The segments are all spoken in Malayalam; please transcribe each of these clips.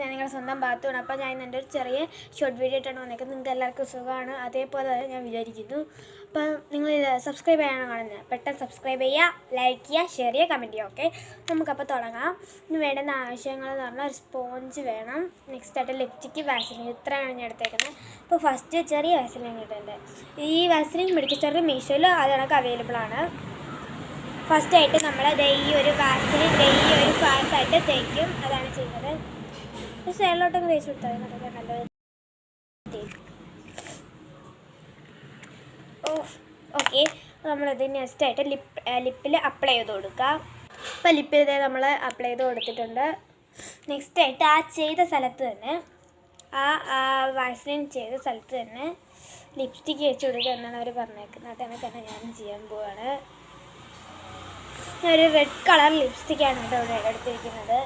ഞാൻ നിങ്ങളുടെ സ്വന്തം ഭാഗത്തുമാണ്. അപ്പോൾ ഞാൻ എൻ്റെ ഒരു ചെറിയ ഷോർട്ട് വീഡിയോ ഇട്ടാണ് വന്നേക്കുന്നത്. നിങ്ങൾക്ക് എല്ലാവർക്കും സുഖമാണ്, അതേപോലെ തന്നെ ഞാൻ വിചാരിക്കുന്നു. അപ്പോൾ നിങ്ങൾ സബ്സ്ക്രൈബ് ചെയ്യാനാണ് കാണുന്നത്, പെട്ടെന്ന് സബ്സ്ക്രൈബ് ചെയ്യുക, ലൈക്ക് ചെയ്യുക, ഷെയർ ചെയ്യുക, കമൻറ്റ് ചെയ്യുക. ഓക്കെ, നമുക്കപ്പോൾ തുടങ്ങാം. ഇനി വേണ്ടുന്ന ആവശ്യങ്ങൾ എന്ന് പറഞ്ഞാൽ ഒരു സ്പോഞ്ച് വേണം, നെക്സ്റ്റ് ആയിട്ട് ലിപ്സ്റ്റിക്ക്, വാസലിൻ, ഇത്രയാണ് ഞാൻ എടുത്തേക്കുന്നത്. അപ്പോൾ ഫസ്റ്റ് ചെറിയ വാസലിൻ ഇട്ടിട്ടുണ്ട്. ഈ വാസലിൻ മെഡിക്കൽ സ്റ്റോറിൽ മീഷോയിൽ അതിനൊക്കെ അവൈലബിൾ ആണ്. ഫസ്റ്റായിട്ട് നമ്മൾ ഈ ഒരു വാസലിൻ ഈ ഒരു ഭാഗത്തായിട്ട് തേക്കും, അതാണ് ചെയ്യുന്നത്. ഒരു സൈഡിലോട്ടൊക്കെ തേച്ച് കൊടുത്താൽ നമുക്ക് നല്ലത്. ഓക്കെ, നമ്മളിത് നെക്സ്റ്റായിട്ട് ലിപ്പിൽ അപ്ലൈ ചെയ്ത് കൊടുക്കുക. ഇപ്പോൾ ലിപ്പിൽ ഇതേ നമ്മൾ അപ്ലൈ ചെയ്ത് കൊടുത്തിട്ടുണ്ട്. നെക്സ്റ്റായിട്ട് ആ ചെയ്ത സ്ഥലത്ത് തന്നെ, ആ വാസലിൻ ചെയ്ത സ്ഥലത്ത് തന്നെ ലിപ്സ്റ്റിക്ക് വെച്ച് കൊടുക്കുക എന്നാണ് അവർ പറഞ്ഞേക്കുന്നത്. അതങ്ങനെ തന്നെ ഞാൻ ചെയ്യാൻ പോവാണ്. ഞാനൊരു റെഡ് കളർ ലിപ്സ്റ്റിക്കാണ് ഇവിടെ എടുത്തിരിക്കുന്നത്.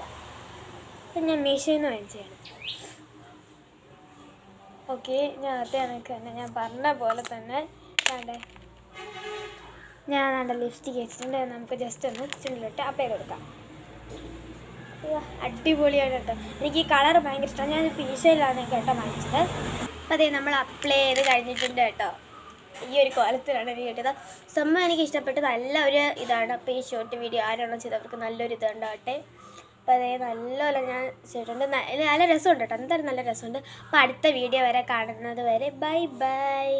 ഞാൻ മീഷോയിൽ നിന്ന് വാങ്ങിച്ചതാണ്. ഓക്കെ, ഞാൻ അതേ കണക്ക് തന്നെ ഞാൻ പറഞ്ഞ പോലെ തന്നെ ഞാൻ നല്ല ലിപ്സ്റ്റിക്ക് വെച്ചിട്ടുണ്ട്. നമുക്ക് ജസ്റ്റ് ഒന്ന് ചുണ്ടിലിട്ട് അപ്ലൈ ചെയ്ത് കൊടുക്കാം. അടിപൊളിയാണ് കേട്ടോ, എനിക്ക് ഈ കളർ ഭയങ്കര ഇഷ്ടമാണ്. ഞാൻ മീഷോയിലാണ് കേട്ടോ വാങ്ങിച്ചത്. അപ്പോൾ അതേ നമ്മൾ അപ്ലൈ ചെയ്ത് കഴിഞ്ഞിട്ടുണ്ട് കേട്ടോ. ഈ ഒരു കോലത്തിലാണ് എനിക്ക് കിട്ടിയത്. സംഭവം എനിക്ക് ഇഷ്ടപ്പെട്ട് നല്ല ഒരു ഇതാണ്. അപ്പോൾ ഈ ഷോർട്ട് വീഡിയോ ആരാണോ ചെയ്തവർക്ക് നല്ലൊരു ഇതുണ്ടാവട്ടെ. അപ്പോൾ അതേ നല്ലപോലെ ഞാൻ ചെയ്തിട്ടുണ്ട്. നല്ല രസമുണ്ട് കേട്ടോ, എന്തായാലും നല്ല രസമുണ്ട്. അപ്പോൾ അടുത്ത വീഡിയോ വരെ കാണുന്നത് വരെ ബൈ ബൈ.